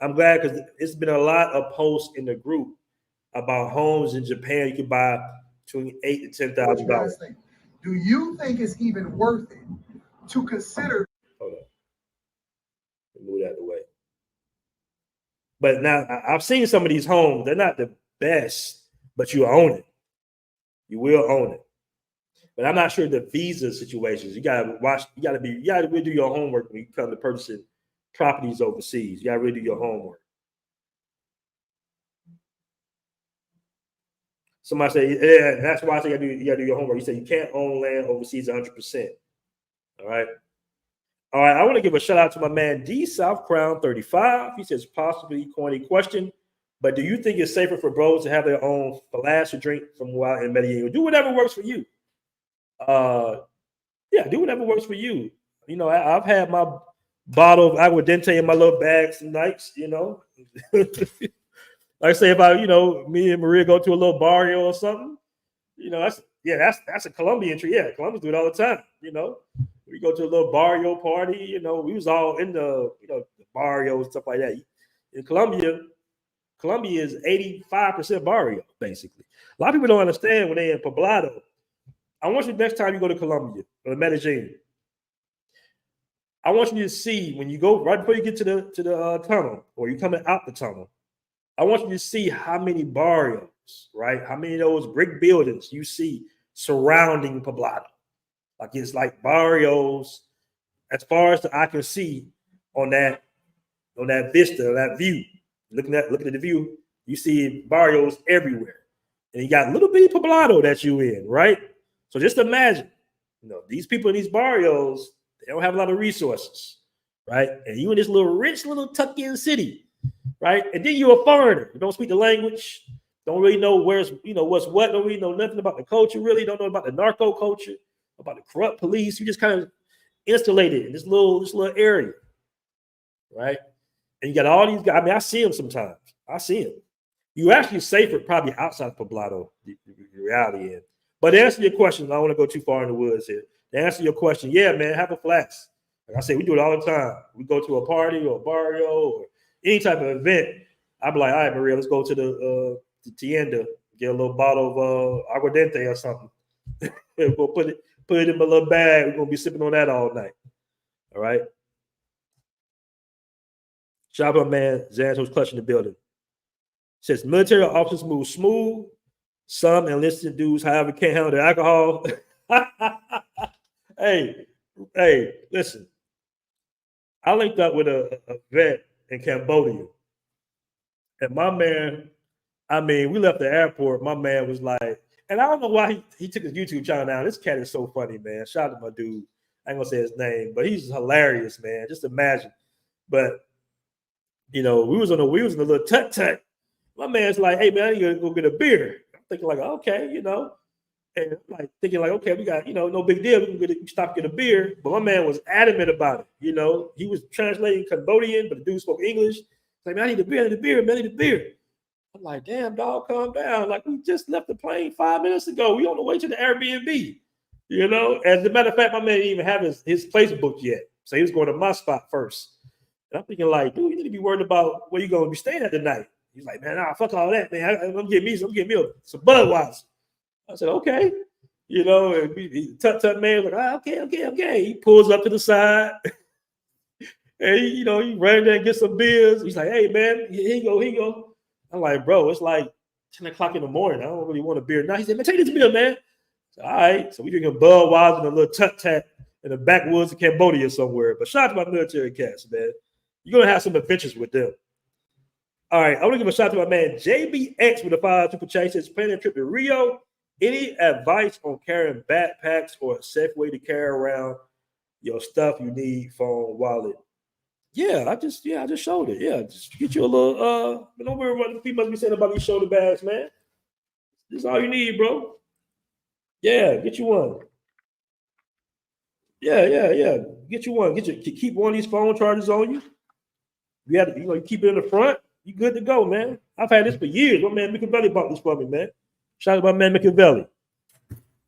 I'm glad because it's been a lot of posts in the group about homes in Japan. You can buy between $8,000 to $10,000.
What you guys think? Do you think it's even worth it to consider?
Hold on. Move that out of the way. But now I've seen some of these homes. They're not the best, but you own it. You will own it. But I'm not sure the visa situations. You gotta watch. You gotta really do your homework when you come to purchasing properties overseas. You gotta really do your homework. Somebody say, yeah, that's why I say you gotta do your homework. You say you can't own land overseas 100%. All right. All right. I want to give a shout out to my man D South Crown 35. He says possibly corny question, but do you think it's safer for bros to have their own flash or drink from while in Medellin? Do whatever works for you. Yeah, do whatever works for you. You know, I've had my bottle of aguardiente in my little bag some nights, you know. Like I say about, you know, me and Maria go to a little barrio or something, you know, that's a Colombian treat. Yeah, Colombians do it all the time, you know. We go to a little barrio party, you know, we was all in the, you know, the barrio and stuff like that. In Colombia is 85% barrio, basically. A lot of people don't understand when they're in Poblado. I want you next time you go to Colombia or Medellin, I want you to see when you go right before you get to the tunnel or you're coming out the tunnel. I want you to see how many barrios, right? How many of those brick buildings you see surrounding Poblado. Like it's like barrios as far as the eye can see on that vista, that view. Looking at the view, you see barrios everywhere, and you got little bitty Poblado that you in, right? So just imagine, you know, these people in these barrios, they don't have a lot of resources, right? And you in this little rich little tucked-in city, right? And then you're a foreigner. You don't speak the language, don't really know what's what, don't really know nothing about the culture, really don't know about the narco culture, about the corrupt police. You just kind of installated in this little area, right? And you got all these guys. I mean, I see them sometimes. I see them. You actually safer probably outside of Poblado, the reality is. But to answer your question, I don't want to go too far in the woods here. To answer your question, yeah, man, have a flex. Like I say, we do it all the time. We go to a party or a barrio or any type of event. I'd be like, all right, Maria, let's go to the tienda, get a little bottle of aguardiente or something. We'll put it in my little bag. We're going to be sipping on that all night. All right? Shout out, man. Zanto's clutching the building. Says military officers move smooth. Some enlisted dudes, however, can't handle their alcohol. Hey, listen. I linked up with a vet in Cambodia. And my man, I mean, we left the airport. My man was like, and I don't know why he took his YouTube channel down. This cat is so funny, man. Shout out to my dude. I ain't gonna say his name, but he's hilarious, man. Just imagine. But you know, we was in a little tut-tut. My man's like, hey man, you gotta go get a beer. I'm thinking like, okay, you know. And I'm like thinking like, okay, we got, you know, no big deal. We can stop get a beer. But my man was adamant about it. You know, he was translating Cambodian, but the dude spoke English. Like, man, I need a beer, man, I need a beer. I'm like, damn, dog, calm down. Like, we just left the plane 5 minutes ago. We on the way to the Airbnb. You know, as a matter of fact, my man didn't even have his place booked yet. So he was going to my spot first. And I'm thinking, like, dude, you need to be worried about where you going to be staying at tonight. He's like, man, nah, fuck all that, man. I'm getting me some Budweiser. I said, okay. You know, and tut man was like, okay. He pulls up to the side. And, he ran there and get some beers. He's like, hey, man, here you go. I'm like, bro, it's like 10 o'clock in the morning. I don't really want a beer now. He said, man, take this beer, man. Said, all right. So we drinking Budweiser and a little tut-tat in the backwoods of Cambodia somewhere. But shout out to my military cats, man. You're going to have some adventures with them. All right. I want to give a shout out to my man, JBX, with a 5 super chat. He says, planning a trip to Rio. Any advice on carrying backpacks or a safe way to carry around your stuff you need, phone, wallet? Yeah, I just showed it. Yeah, just get you a little don't worry what people must be saying about these shoulder bags, man. This is all you need, bro. Yeah, get you one. Yeah. Get you one. Keep one of these phone chargers on you. You have to, you keep it in the front. You good to go, man. I've had this for years. My man Machiavelli bought this for me, man. Shout out to my man Machiavelli.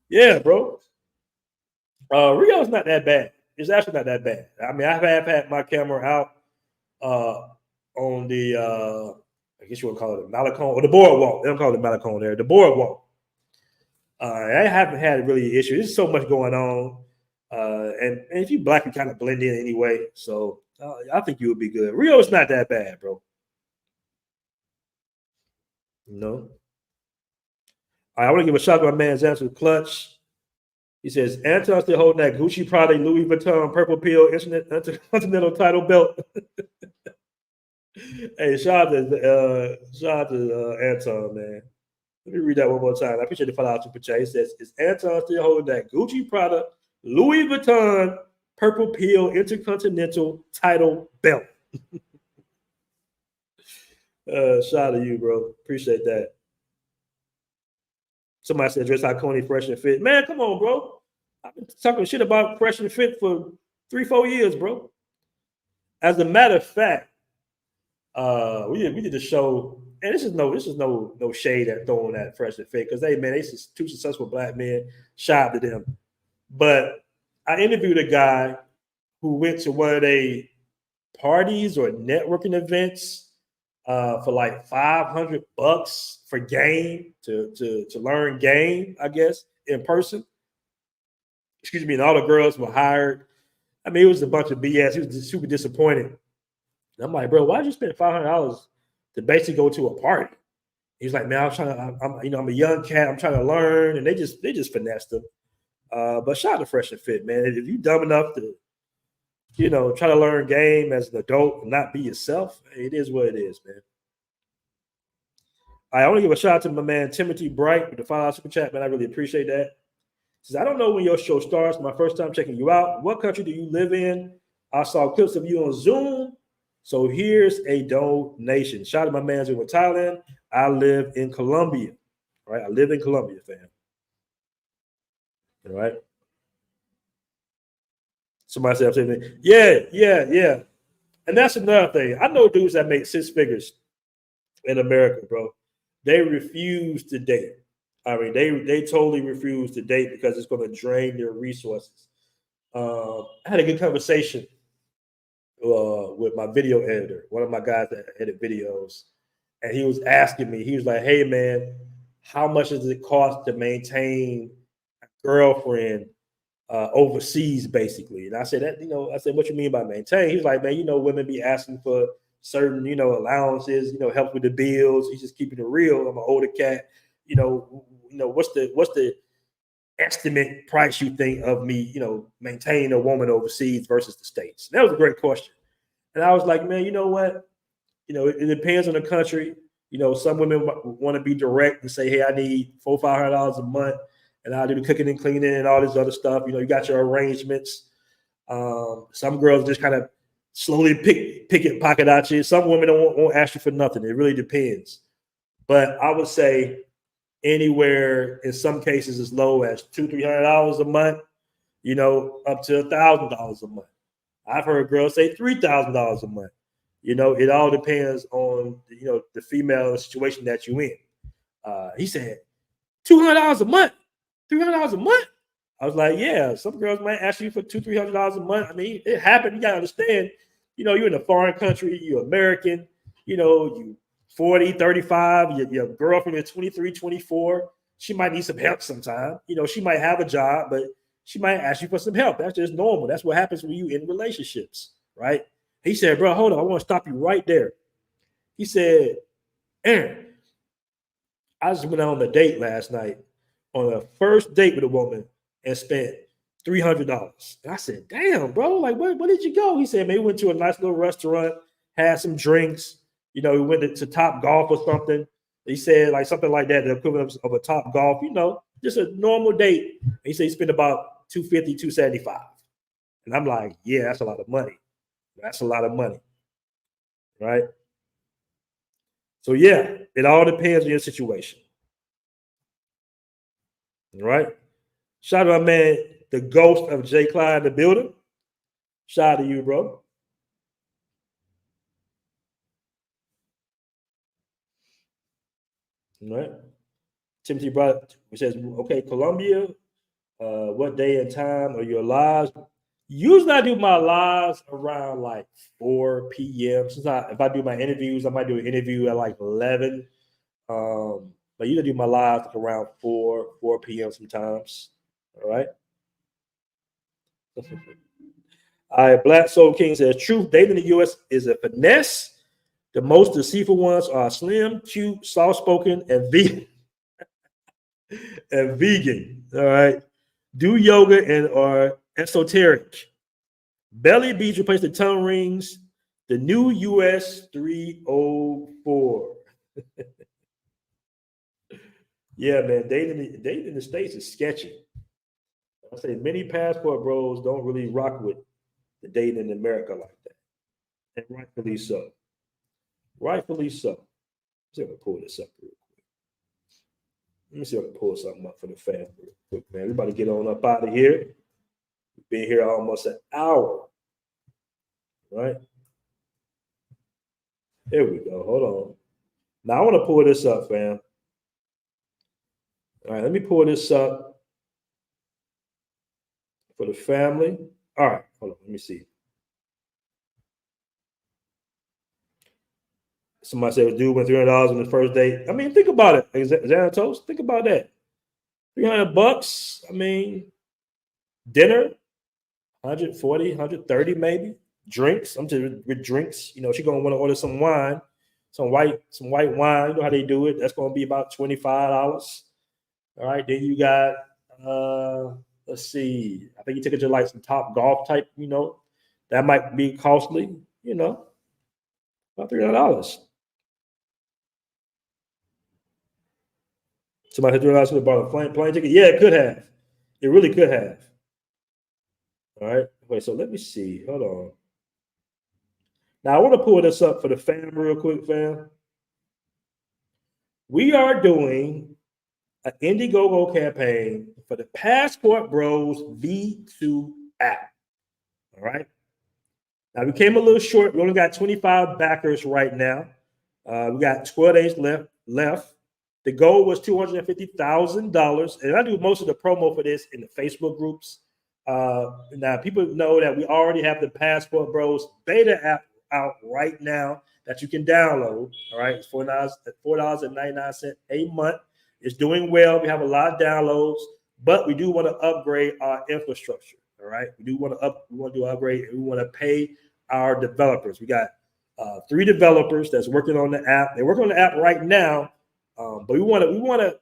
Yeah, bro. Rio's not that bad. It's actually not that bad. I mean, I have had my camera out on the I guess you would call it a Malecon or the boardwalk. They don't call it Malecon there. The boardwalk. I haven't had really issues. There's so much going on. And if you black, you kind of blend in anyway. So I think you would be good. Rio's not that bad, bro. No. I want to give a shout out to my man Zan's Clutch. He says, Anton still holding that Gucci product, Louis Vuitton, Purple Pill, Intercontinental title belt. Hey, shout out to Anton, man. Let me read that one more time. I appreciate the $5 super chat. He says, is Anton still holding that Gucci product, Louis Vuitton, Purple Pill, Intercontinental title belt? Shout out to you, bro. Appreciate that. Somebody said dress iconic, fresh and fit. Man, come on, bro. I've been talking shit about fresh and fit for 3-4 years, bro. As a matter of fact, we did a show, and this is no shade at throwing at fresh and fit because they two successful black men. Shout out to them. But I interviewed a guy who went to one of their parties or networking events for like $500 for game to learn game, I guess, in person. Excuse me, and all the girls were hired. I mean, it was a bunch of BS. He was just super disappointed. And I'm like, bro, why'd you spend $500 to basically go to a party? He's like, man, I'm a young cat. I'm trying to learn, and they just finessed him. But shout out to Fresh and Fit, man. If you dumb enough to, try to learn game as an adult and not be yourself, it is what it is, man. I want to give a shout out to my man Timothy Bright with the $5 super chat, man. I really appreciate that. He says, I don't know when your show starts. My first time checking you out. What country do you live in? I saw clips of you on Zoom. So here's a donation. Shout out to my man in Thailand. I live in Colombia. All right. I live in Colombia, fam. All right. Somebody said, I'm saying, yeah. And that's another thing. I know dudes that make 6 figures in America, bro. They refuse to date. I mean, they totally refuse to date because it's going to drain their resources. I had a good conversation with my video editor, one of my guys that edit videos, and he was asking me, he was like, hey, man, how much does it cost to maintain a girlfriend overseas, basically? And I said, what you mean by maintain? He was like, man, women be asking for certain, allowances, help with the bills. He's just keeping it real. I'm an older cat. What's the estimate price you think of me, maintaining a woman overseas versus the States? And that was a great question. And I was like, man, you know what? It depends on the country. Some women want to be direct and say, hey, I need $400-500 a month, and I'll do the cooking and cleaning and all this other stuff. You got your arrangements. Some girls just kind of slowly pick it pocket at you. Some women won't ask you for nothing. It really depends. But I would say anywhere, in some cases, as low as $200-300 a month, up to $1,000 a month. I've heard girls say $3,000 a month. It all depends on the female situation that you're in. He said $200 a month, $300 a month. I was like, yeah, some girls might ask you for $200-300 a month. I mean, it happened. You gotta understand. You're in a foreign country. You're American. You 40, 35. Your girlfriend is 23, 24. She might need some help sometime. She might have a job, but she might ask you for some help. That's just normal. That's what happens when you in relationships, right? He said, bro, hold on. I want to stop you right there. He said, Aaron, I just went on a date last night, on a first date with a woman, and spent $300. And I said, damn, bro, like, where did you go? He said, maybe we went to a nice little restaurant, had some drinks. We went to Top Golf or something. He said, like, something like that, the equivalent of a Top Golf, just a normal date. And he said he spent about $250, $275. And I'm like, yeah, that's a lot of money. That's a lot of money, right? So yeah, it all depends on your situation. All right. Shout out to my man, the ghost of Jay Clyde in the building. Shout out to you, bro. All right. Timothy brought, he says, okay, Columbia, what day and time are your lives? Usually I do my lives around like 4 p.m. If I do my interviews, I might do an interview at like 11. But usually do my lives around 4 p.m. sometimes. All right. All right, Black Soul King says, truth, dating in the U.S. is a finesse. The most deceitful ones are slim, cute, soft-spoken, and vegan. and vegan. All right. Do yoga and are esoteric. Belly beads replace the tongue rings. The new US 304. Yeah, man. Dating in the States is sketchy. I say many passport bros don't really rock with the dating in America like that. And rightfully so. Rightfully so. Let's see if I can pull this up real quick. Let me see if I can pull something up for the fam real quick, man. Everybody get on up out of here. We've been here almost an hour. Right? Here we go. Hold on. Now I want to pull this up, fam. All right, let me pull this up for the family. All right, hold on. Let me see. Somebody said a dude went $300 on the first date. I mean, think about it. Xanatos, think about that. $300. I mean, dinner, 140, 130 maybe. Drinks. I'm just with drinks. You know, she's gonna want to order some wine, some white wine. You know how they do it. That's gonna be about $25. All right. Then you got let's see. I think you take it to like some Top Golf type, you know. That might be costly, you know. About $300. Somebody had $300 to buy a plane ticket. Yeah, it could have. It really could have. All right. Wait, so let me see. Hold on. Now I want to pull this up for the fam real quick, fam. We are doing an Indiegogo campaign for the Passport Bros V2 app. All right. Now we came a little short. We only got 25 backers right now. We got 12 days left. The goal was $250,000, and I do most of the promo for this in the Facebook groups. Now people know that we already have the Passport Bros beta app out right now that you can download. All right, it's $4.99 a month. It's doing well. We have a lot of downloads, but we do want to upgrade our infrastructure. All right, we want to do an upgrade, and we want to pay our developers. We got 3 developers that's working on the app. They're working on the app right now, but we want to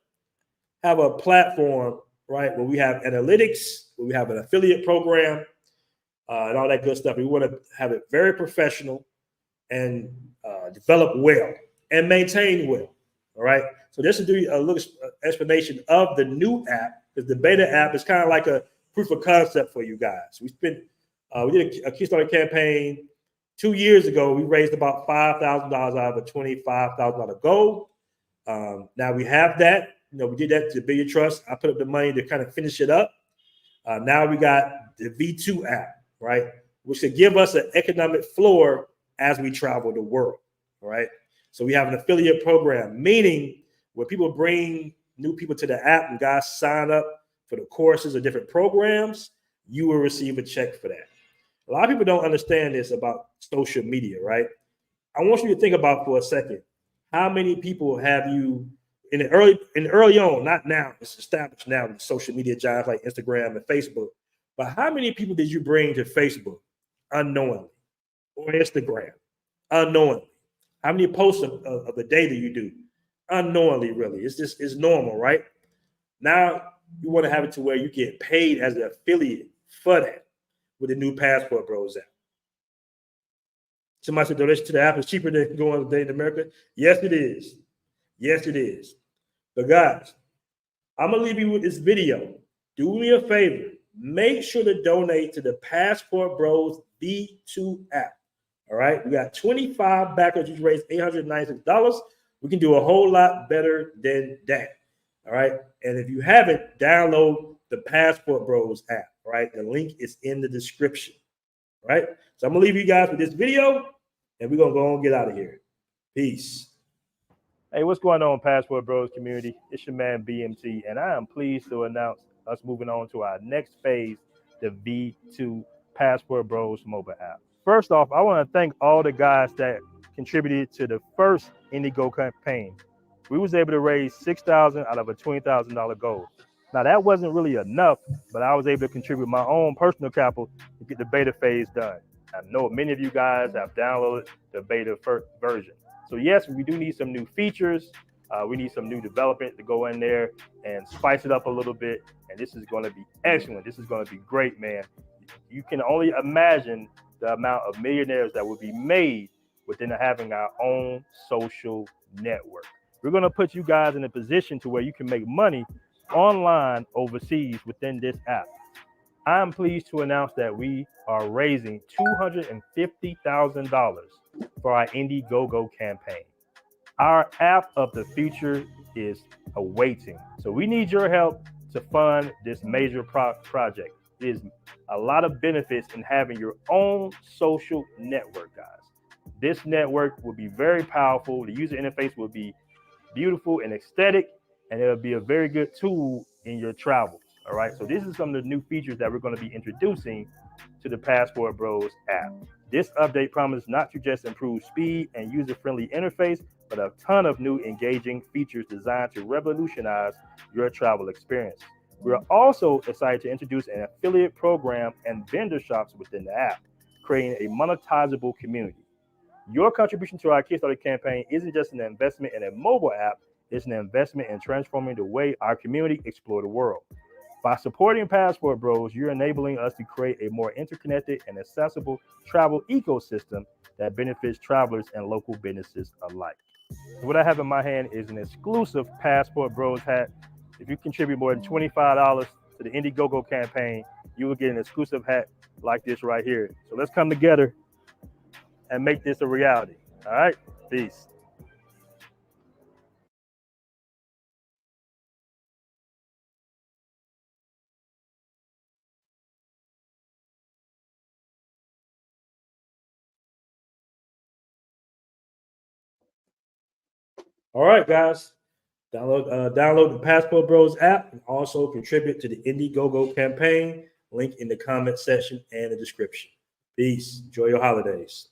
have a platform, right, where we have analytics, where we have an affiliate program, and all that good stuff. We want to have it very professional and develop well and maintain well. All right. So this will do a little explanation of the new app, because the beta app is kind of like a proof of concept for you guys. We did a Kickstarter campaign 2 years ago. We raised about $5,000 out of a $25,000 goal. Now we have that. You know, we did that to build your trust. I put up the money to kind of finish it up. Now we got the V2 app, right, which should give us an economic floor as we travel the world. All right. So we have an affiliate program, meaning when people bring new people to the app and guys sign up for the courses or different programs, you will receive a check for that. A lot of people don't understand this about social media, right? I want you to think about for a second, how many people have you in the early on, not now, it's established now with social media giants like Instagram and Facebook, but how many people did you bring to Facebook unknowingly, or Instagram unknowingly? How many posts of the day do you do unknowingly? Really, it's normal, right? Now you want to have it to where you get paid as an affiliate for that with the new Passport Bros app. Somebody said donation to the app is cheaper than going on a day in America. Yes, it is. Yes, it is. But guys, I'm gonna leave you with this video. Do me a favor. Make sure to donate to the Passport Bros V2 app. All right, we got 25 backers who raised $896. We can do a whole lot better than that. All right, and if you haven't, download the Passport Bros app. All right, the link is in the description. All right, so I'm gonna leave you guys with this video, and we're gonna go and get out of here. Peace.
Hey, what's going on, Passport Bros community? It's your man BMT, and I am pleased to announce us moving on to our next phase, the V2 Passport Bros mobile app. First off, I want to thank all the guys that contributed to the first Indiegogo campaign. We was able to raise $6,000 out of a $20,000 goal. Now that wasn't really enough, but I was able to contribute my own personal capital to get the beta phase done. I know many of you guys have downloaded the beta version. So yes, we do need some new features. We need some new development to go in there and spice it up a little bit. And this is going to be excellent. This is going to be great, man. You can only imagine the amount of millionaires that will be made within having our own social network. We're going to put you guys in a position to where you can make money online overseas within this app. I'm pleased to announce that we are raising $250,000 for our Indiegogo campaign. Our app of the future is awaiting. So we need your help to fund this major project. There's a lot of benefits in having your own social network, guys. This network will be very powerful. The user interface will be beautiful and aesthetic, and it'll be a very good tool in your travels. All right. So this is some of the new features that we're going to be introducing to the Passport Bros app. This update promises not to just improve speed and user-friendly interface, but a ton of new engaging features designed to revolutionize your travel experience. We're also excited to introduce an affiliate program and vendor shops within the app, creating a monetizable community. Your contribution to our Kickstarter campaign isn't just an investment in a mobile app, it's an investment in transforming the way our community explore the world. By supporting Passport Bros, you're enabling us to create a more interconnected and accessible travel ecosystem that benefits travelers and local businesses alike. So what I have in my hand is an exclusive Passport Bros hat. If you contribute more than $25 to the Indiegogo campaign, you will get an exclusive hat like this right here. So let's come together and make this a reality. All right, peace.
All right, guys. Download the Passport Bros app and also contribute to the Indiegogo campaign. Link in the comment section and the description. Peace. Enjoy your holidays.